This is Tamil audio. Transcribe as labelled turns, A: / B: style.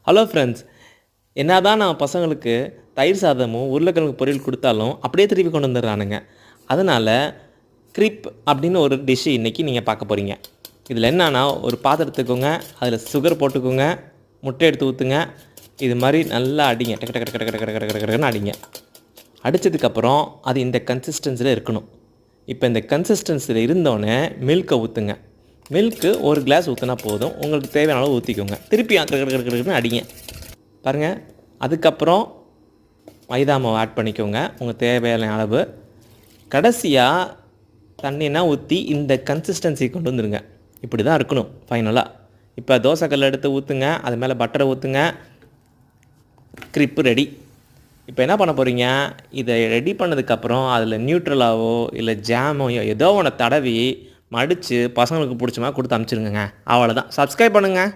A: ஹலோ ஃப்ரெண்ட்ஸ், என்னதான் நான் பசங்களுக்கு தயிர் சாதமும் உருளைக்கிழங்கு பொரியல் கொடுத்தாலும் அப்படியே திருப்பி கொண்டு வந்துடுறானுங்க. அதனால் கிரிப் அப்படின்னு ஒரு டிஷ்ஷு இன்றைக்கி நீங்கள் பார்க்க போகிறீங்க. இதில் என்னன்னா, ஒரு பாத்திரம் எடுத்துக்கோங்க, அதில் சுகர் போட்டுக்கோங்க, முட்டை எடுத்து ஊற்றுங்க, இது மாதிரி நல்லா அடிங்க, டக்கு டக்கு டக்கு டக்கு டக்கு டக்கு டக்குன்னு அடிங்க. அடித்ததுக்கப்புறம் அது இந்த கன்சிஸ்டன்சியில் இருக்கணும். இப்போ இந்த கன்சிஸ்டன்சியில் இருந்தோடனே மில்கை ஊற்றுங்க. மில்க்கு ஒரு கிளாஸ் ஊற்றினா போதும், உங்களுக்கு தேவையான அளவு ஊற்றிக்கோங்க. திருப்பி கிடக்குன்னு அடிங்க பாருங்கள். அதுக்கப்புறம் மைதா மாவு ஆட் பண்ணிக்கோங்க உங்களுக்கு தேவையான அளவு. கடைசியாக தண்ணினா ஊற்றி இந்த கன்சிஸ்டன்சி கொண்டு வந்துடுங்க. இப்படி தான் இருக்கணும் ஃபைனலாக. இப்போ தோசைக்கல் எடுத்து ஊற்றுங்க, அது மேலே பட்டரை ஊற்றுங்க, கிரிப்பு ரெடி. இப்போ என்ன பண்ண போகிறீங்க, இதை ரெடி பண்ணதுக்கப்புறம் அதில் நியூட்ரலாவோ இல்லை ஜாமோ ஏதோ ஒன்று தடவி மடித்து பசங்களுக்கு பிடிச்ச மாதிரி கொடுத்து அனுப்பிச்சிருங்க. அவ்வளோதான். சப்ஸ்கிரைப் பண்ணுங்கள்.